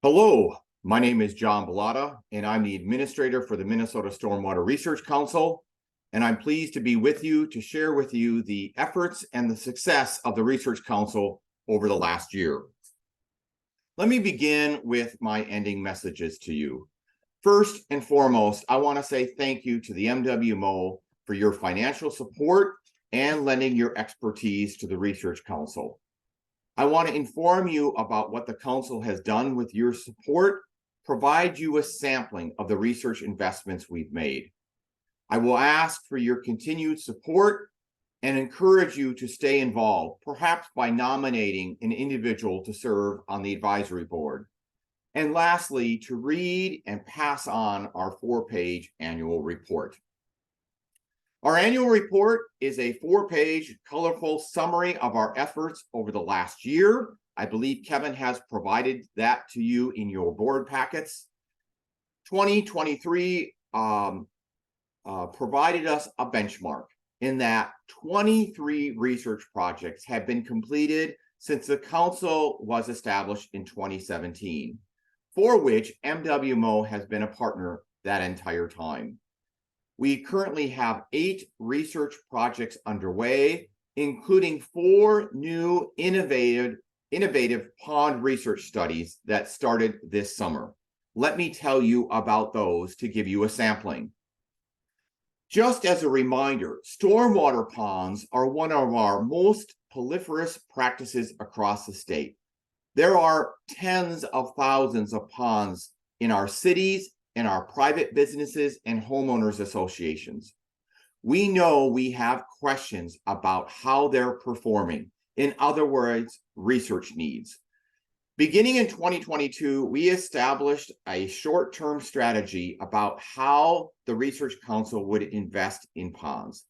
Hello, my name is John Bilotta, and I'm the administrator for the Minnesota Stormwater Research Council, and I'm pleased to be with you to share with you the efforts and the success of the Research Council over the last year. Let me begin with my ending messages to you. First and foremost, I want to say thank you to the MWMO for your financial support and lending your expertise to the Research Council. I want to inform you about what the Council has done with your support, provide you a sampling of the research investments we've made. I will ask for your continued support and encourage you to stay involved, perhaps by nominating an individual to serve on the advisory board. And lastly, to read and pass on our 4-page annual report. Our annual report is a 4-page colorful summary of our efforts over the last year. I believe Kevin has provided that to you in your board packets. 2023 provided us a benchmark in that 23 research projects have been completed since the council was established in 2017, for which MWMO has been a partner that entire time. We currently have 8 research projects underway, including 4 new innovative pond research studies that started this summer. Let me tell you about those to give you a sampling. Just as a reminder, stormwater ponds are one of our most proliferous practices across the state. There are tens of thousands of ponds in our cities, in our private businesses and homeowners associations. We know we have questions about how they're performing. In other words, research needs. Beginning in 2022, we established a short-term strategy about how the Research Council would invest in ponds.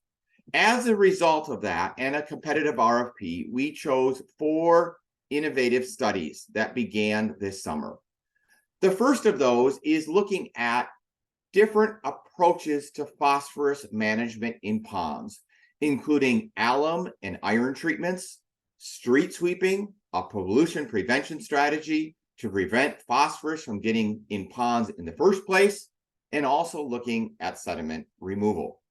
As a result of that and a competitive RFP, we chose 4 innovative studies that began this summer. The first of those is looking at different approaches to phosphorus management in ponds, including alum and iron treatments, street sweeping, a pollution prevention strategy to prevent phosphorus from getting in ponds in the first place, and also looking at sediment removal.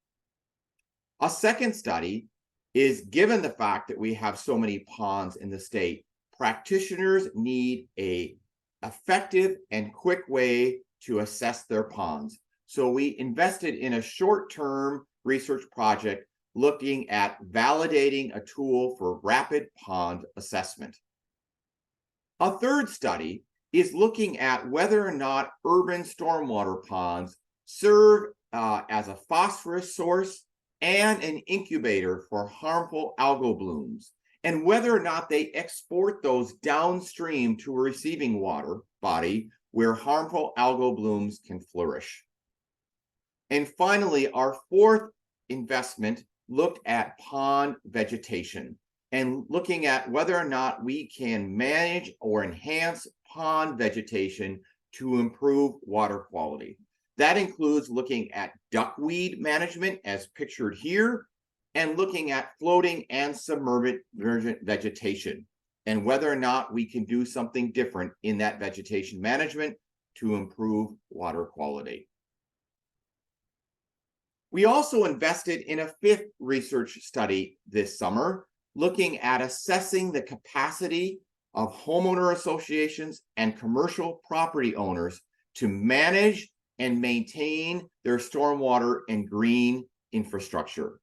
A second study is, given the fact that we have so many ponds in the state, practitioners need an effective and quick way to assess their ponds. So we invested in a short-term research project looking at validating a tool for rapid pond assessment. A third study is looking at whether or not urban stormwater ponds serve as a phosphorus source and an incubator for harmful algal blooms, and whether or not they export those downstream to a receiving water body where harmful algal blooms can flourish. And finally, our fourth investment looked at pond vegetation and looking at whether or not we can manage or enhance pond vegetation to improve water quality. That includes looking at duckweed management as pictured here, and looking at floating and submergent vegetation, and whether or not we can do something different in that vegetation management to improve water quality. We also invested in a 5th research study this summer, looking at assessing the capacity of homeowner associations and commercial property owners to manage and maintain their stormwater and green infrastructure.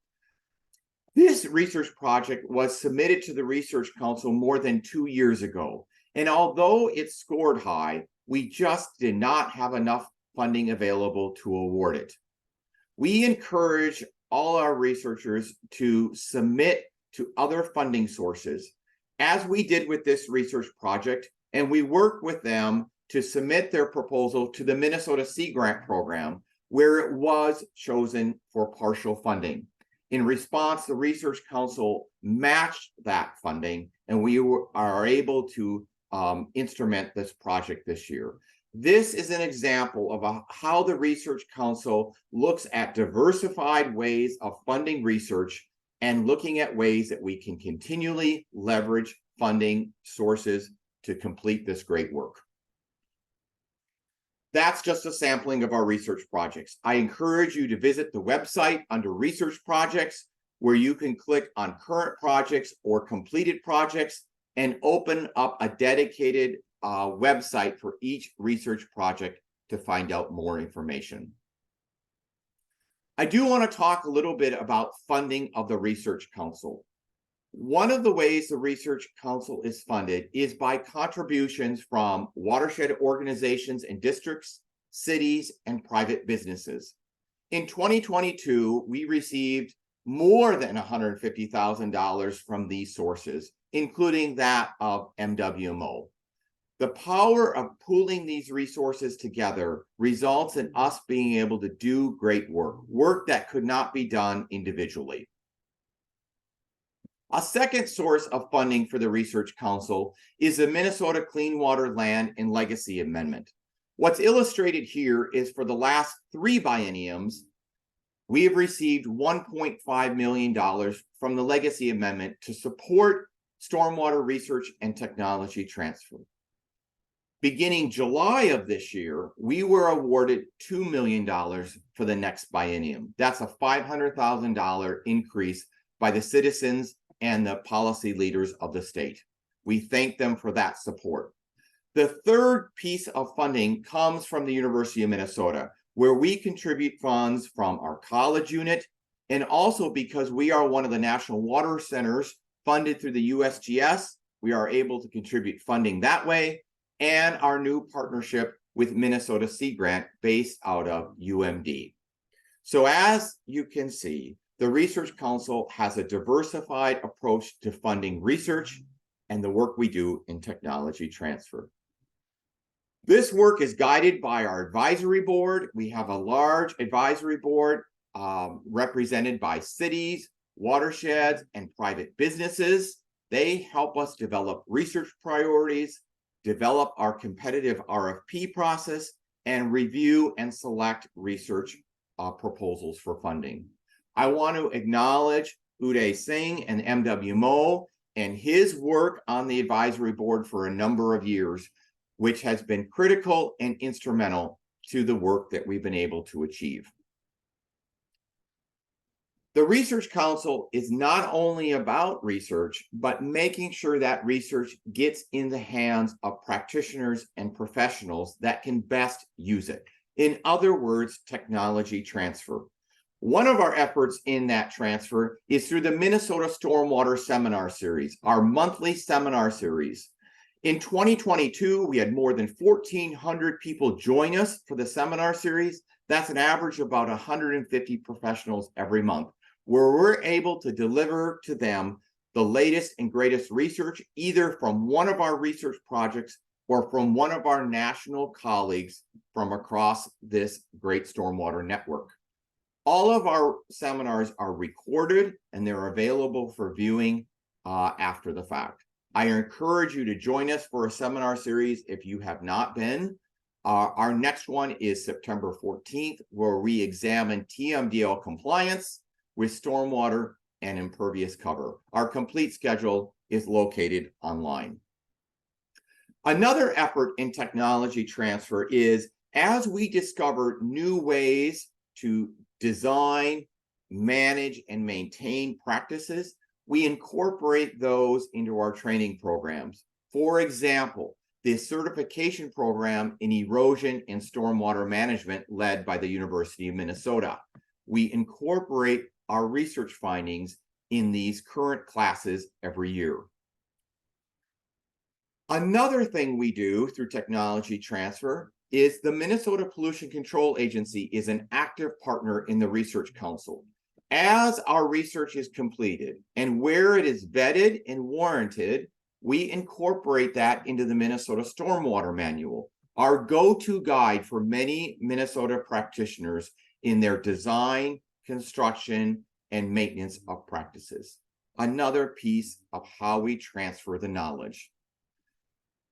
This research project was submitted to the Research Council more than 2 years ago, and although it scored high, we just did not have enough funding available to award it. We encourage all our researchers to submit to other funding sources, as we did with this research project, and we worked with them to submit their proposal to the Minnesota Sea Grant program, where it was chosen for partial funding. In response, the Research Council matched that funding, and we are able to instrument this project this year. This is an example of how the Research Council looks at diversified ways of funding research and looking at ways that we can continually leverage funding sources to complete this great work. That's just a sampling of our research projects. I encourage you to visit the website under research projects, where you can click on current projects or completed projects and open up a dedicated website for each research project to find out more information. I do want to talk a little bit about funding of the Research Council. One of the ways the Research Council is funded is by contributions from watershed organizations and districts, cities, and private businesses. In 2022, we received more than $150,000 from these sources, including that of MWMO. The power of pooling these resources together results in us being able to do great work that could not be done individually. A second source of funding for the Research Council is the Minnesota Clean Water Land and Legacy Amendment. What's illustrated here is for the last 3 bienniums, we have received $1.5 million from the Legacy Amendment to support stormwater research and technology transfer. Beginning July of this year, we were awarded $2 million for the next biennium. That's a $500,000 increase by the citizens and the policy leaders of the state. We thank them for that support. The third piece of funding comes from the University of Minnesota, where we contribute funds from our college unit, and also because we are one of the national water centers funded through the USGS, we are able to contribute funding that way, and our new partnership with Minnesota Sea Grant based out of UMD. So as you can see, the Research Council has a diversified approach to funding research and the work we do in technology transfer. This work is guided by our advisory board. We have a large advisory board represented by cities, watersheds, and private businesses. They help us develop research priorities, develop our competitive RFP process, and review and select research proposals for funding. I want to acknowledge Uday Singh and MWMO and his work on the advisory board for a number of years, which has been critical and instrumental to the work that we've been able to achieve. The Research Council is not only about research, but making sure that research gets in the hands of practitioners and professionals that can best use it. In other words, technology transfer. One of our efforts in that transfer is through the Minnesota Stormwater Seminar Series, our monthly seminar series. In 2022, we had more than 1,400 people join us for the seminar series. That's an average of about 150 professionals every month, where we're able to deliver to them the latest and greatest research, either from one of our research projects or from one of our national colleagues from across this great stormwater network. All of our seminars are recorded and they're available for viewing after the fact. I encourage you to join us for a seminar series if you have not been. Our next one is September 14th, where we examine TMDL compliance with stormwater and impervious cover. Our complete schedule is located online. Another effort in technology transfer is, as we discover new ways to design, manage, and maintain practices, we incorporate those into our training programs. For example, the certification program in erosion and stormwater management led by the University of Minnesota. We incorporate our research findings in these current classes every year. Another thing we do through technology transfer is the Minnesota Pollution Control Agency is an active partner in the Research Council. As our research is completed and where it is vetted and warranted, we incorporate that into the Minnesota Stormwater Manual, our go-to guide for many Minnesota practitioners in their design, construction, and maintenance of practices. Another piece of how we transfer the knowledge.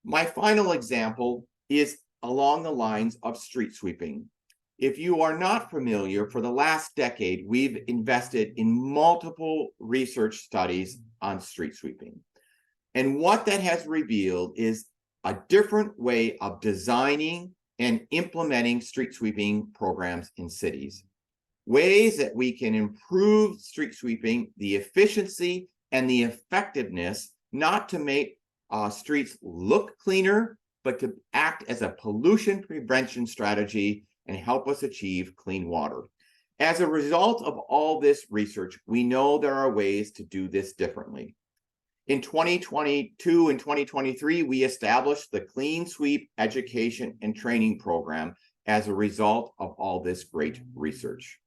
My final example is along the lines of street sweeping. If you are not familiar, for the last decade, we've invested in multiple research studies on street sweeping. And what that has revealed is a different way of designing and implementing street sweeping programs in cities. Ways that we can improve street sweeping, the efficiency and the effectiveness, not to make streets look cleaner, but to act as a pollution prevention strategy and help us achieve clean water. As a result of all this research, we know there are ways to do this differently. In 2022 and 2023, we established the Clean Sweep Education and Training Program as a result of all this great research.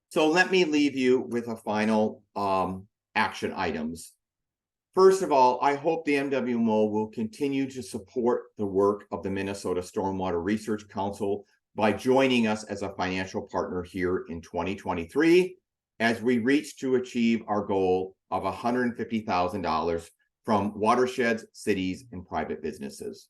So let me leave you with a final action items. First of all, I hope the MWMO will continue to support the work of the Minnesota Stormwater Research Council by joining us as a financial partner here in 2023 as we reach to achieve our goal of $150,000 from watersheds, cities, and private businesses.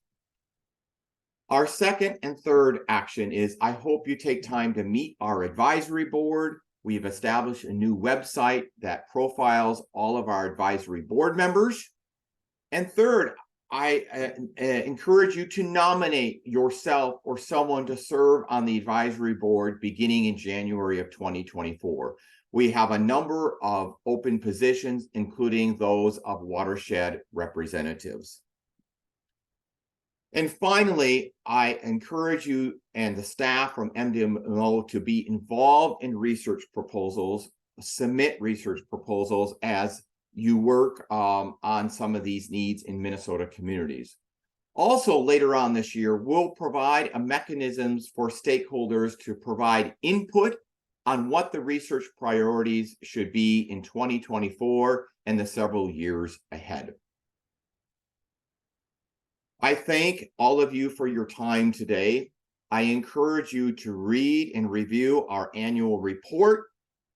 Our second and third action is I hope you take time to meet our advisory board. We've established a new website that profiles all of our advisory board members. And third, I encourage you to nominate yourself or someone to serve on the advisory board beginning in January of 2024. We have a number of open positions, including those of watershed representatives. And finally, I encourage you and the staff from MWMO to be involved in research proposals, submit research proposals as you work on some of these needs in Minnesota communities. Also, later on this year, we'll provide mechanisms for stakeholders to provide input on what the research priorities should be in 2024 and the several years ahead. I thank all of you for your time today. I encourage you to read and review our annual report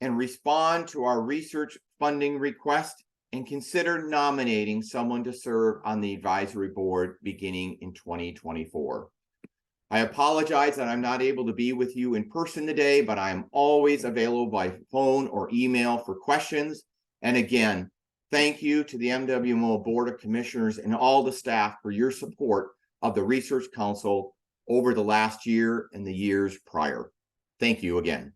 and respond to our research funding request and consider nominating someone to serve on the advisory board beginning in 2024. I apologize that I'm not able to be with you in person today, but I am always available by phone or email for questions. And again, thank you to the MWMO Board of Commissioners and all the staff for your support of the Research Council over the last year and the years prior. Thank you again.